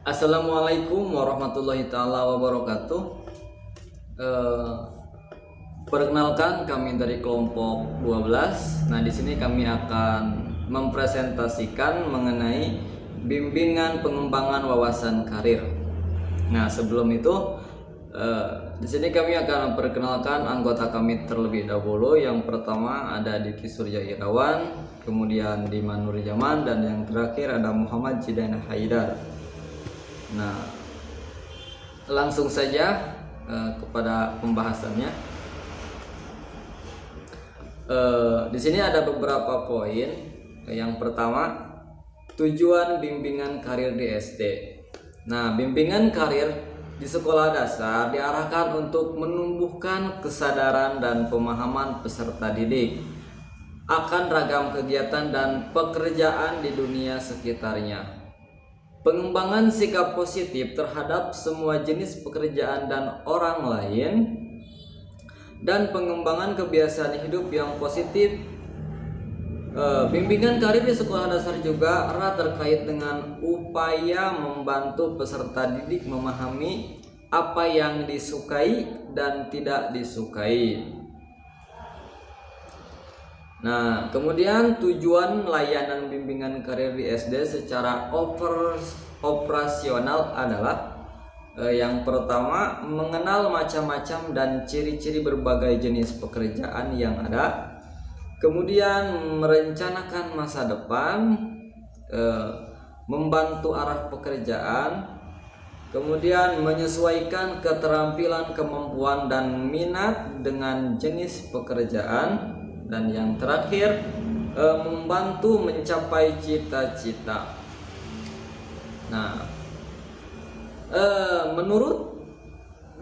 Assalamualaikum warahmatullahi taala wabarakatuh. Perkenalkan, kami dari kelompok 12. Nah, di sini kami akan mempresentasikan mengenai bimbingan pengembangan wawasan karir. Nah, sebelum itu di sini kami akan memperkenalkan anggota kami terlebih dahulu. Yang pertama ada Diki Surya Irawan, kemudian Diman Nurjaman, dan yang terakhir ada Muhammad Jidana Haidar. Nah, langsung saja kepada pembahasannya. Di sini ada beberapa poin. Yang pertama, tujuan bimbingan karir di SD. Nah, bimbingan karir di sekolah dasar diarahkan untuk menumbuhkan kesadaran dan pemahaman peserta didik akan ragam kegiatan dan pekerjaan di dunia sekitarnya. Pengembangan sikap positif terhadap semua jenis pekerjaan dan orang lain, dan pengembangan kebiasaan hidup yang positif. Bimbingan karir di sekolah dasar juga erat terkait dengan upaya membantu peserta didik memahami apa yang disukai dan tidak disukai. Nah, kemudian tujuan layanan bimbingan karir di SD secara operasional adalah yang pertama, mengenal macam-macam dan ciri-ciri berbagai jenis pekerjaan yang ada. Kemudian merencanakan masa depan, membantu arah pekerjaan. Kemudian menyesuaikan keterampilan, kemampuan, dan minat dengan jenis pekerjaan. Dan yang terakhir, membantu mencapai cita-cita. Nah, menurut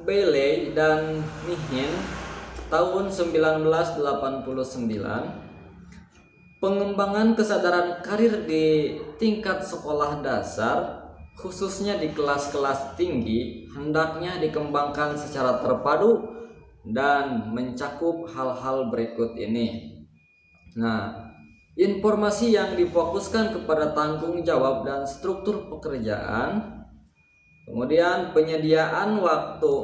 Bailey dan Mihin tahun 1989, pengembangan kesadaran karir di tingkat sekolah dasar, khususnya di kelas-kelas tinggi, hendaknya dikembangkan secara terpadu dan mencakup hal-hal berikut ini. Nah, informasi yang difokuskan kepada tanggung jawab dan struktur pekerjaan, kemudian penyediaan waktu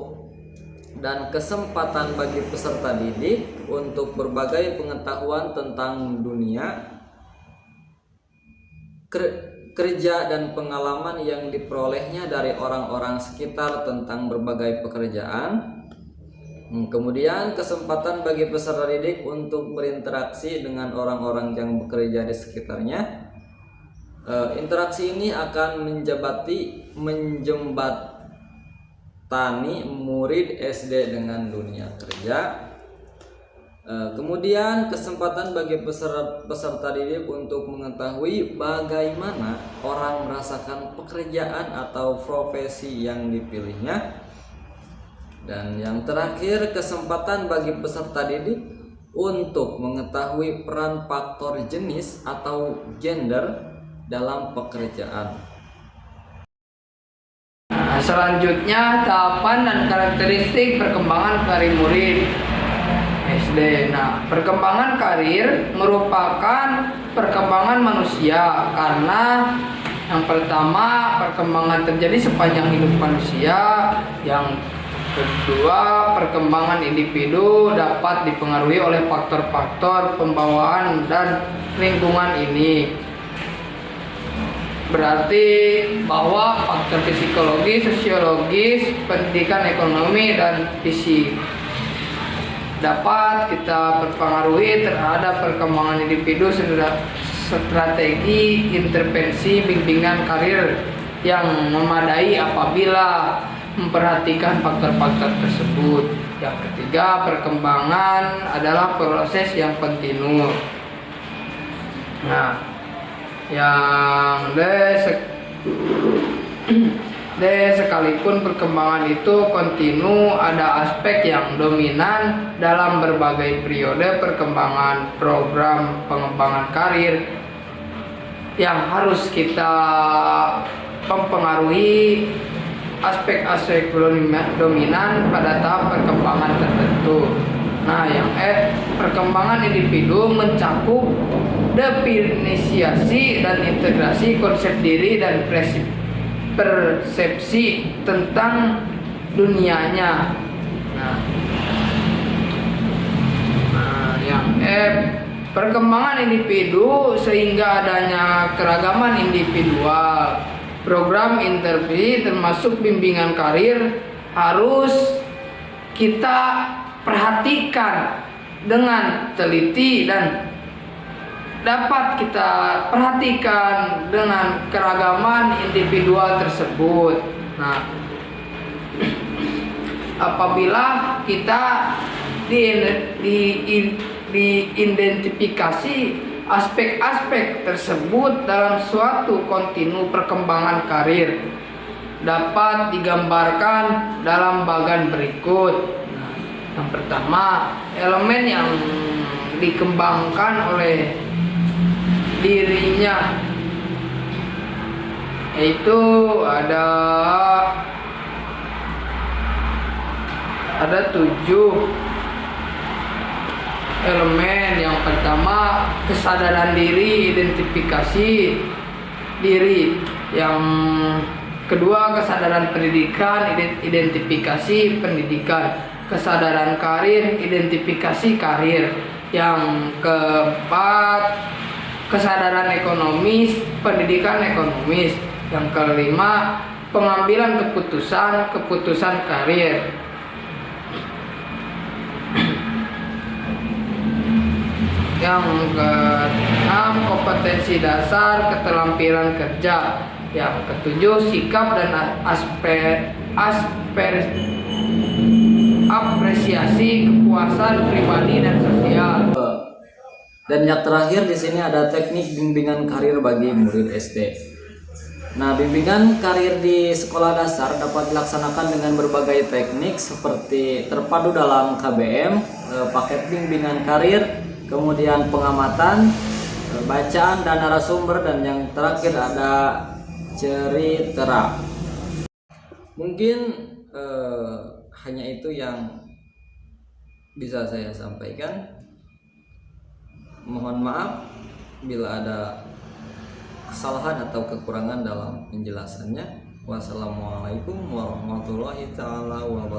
dan kesempatan bagi peserta didik untuk berbagai pengetahuan tentang dunia kerja dan pengalaman yang diperolehnya dari orang-orang sekitar tentang berbagai pekerjaan. Kemudian kesempatan bagi peserta didik untuk berinteraksi dengan orang-orang yang bekerja di sekitarnya. Interaksi ini akan menjembatani murid SD dengan dunia kerja. Kemudian kesempatan bagi peserta didik untuk mengetahui bagaimana orang merasakan pekerjaan atau profesi yang dipilihnya. Dan yang terakhir, kesempatan bagi peserta didik untuk mengetahui peran faktor jenis atau gender dalam pekerjaan. Nah, selanjutnya tahapan dan karakteristik perkembangan karir murid SD. Nah, perkembangan karir merupakan perkembangan manusia karena yang pertama, perkembangan terjadi sepanjang hidup manusia. Yang kedua, perkembangan individu dapat dipengaruhi oleh faktor-faktor pembawaan dan lingkungan ini. Berarti bahwa faktor psikologis, sosiologis, pendidikan, ekonomi, dan fisik dapat kita berpengaruhi terhadap perkembangan individu. Strategi intervensi bimbingan karir yang memadai apabila memperhatikan faktor-faktor tersebut. Yang ketiga, perkembangan adalah proses yang kontinu. Nah, yang sekalipun perkembangan itu kontinu, ada aspek yang dominan dalam berbagai periode perkembangan program pengembangan karir yang harus kita mempengaruhi aspek-aspek dominan pada tahap perkembangan tertentu. Nah, yang perkembangan individu mencakup definisiasi dan integrasi konsep diri dan prinsip persepsi tentang dunianya. Yang F, perkembangan individu sehingga adanya keragaman individual. Program intervensi termasuk bimbingan karir harus kita perhatikan dengan teliti dan dapat kita perhatikan dengan keragaman individual tersebut. Nah, apabila kita diidentifikasi aspek-aspek tersebut dalam suatu kontinu perkembangan karir, dapat digambarkan dalam bagian berikut. Yang pertama, elemen yang dikembangkan oleh dirinya, yaitu ada 7 elemen. Yang pertama, kesadaran diri, identifikasi diri. Yang kedua, kesadaran pendidikan, identifikasi pendidikan. Kesadaran karir, identifikasi karir. Yang keempat, kesadaran ekonomis, pendidikan ekonomis. Yang kelima, pengambilan keputusan karir. Yang keenam, kompetensi dasar, keterampilan kerja. Yang ketujuh, sikap dan apresiasi kepuasan pribadi dan sosial. Dan yang terakhir di sini ada teknik bimbingan karir bagi murid SD. Nah, bimbingan karir di sekolah dasar dapat dilaksanakan dengan berbagai teknik seperti terpadu dalam KBM, paket bimbingan karir, kemudian pengamatan, bacaan dan narasumber, dan yang terakhir ada cerita. Mungkin hanya itu yang bisa saya sampaikan. Mohon maaf bila ada kesalahan atau kekurangan dalam penjelasannya. Wassalamualaikum warahmatullahi taala wabarakatuh.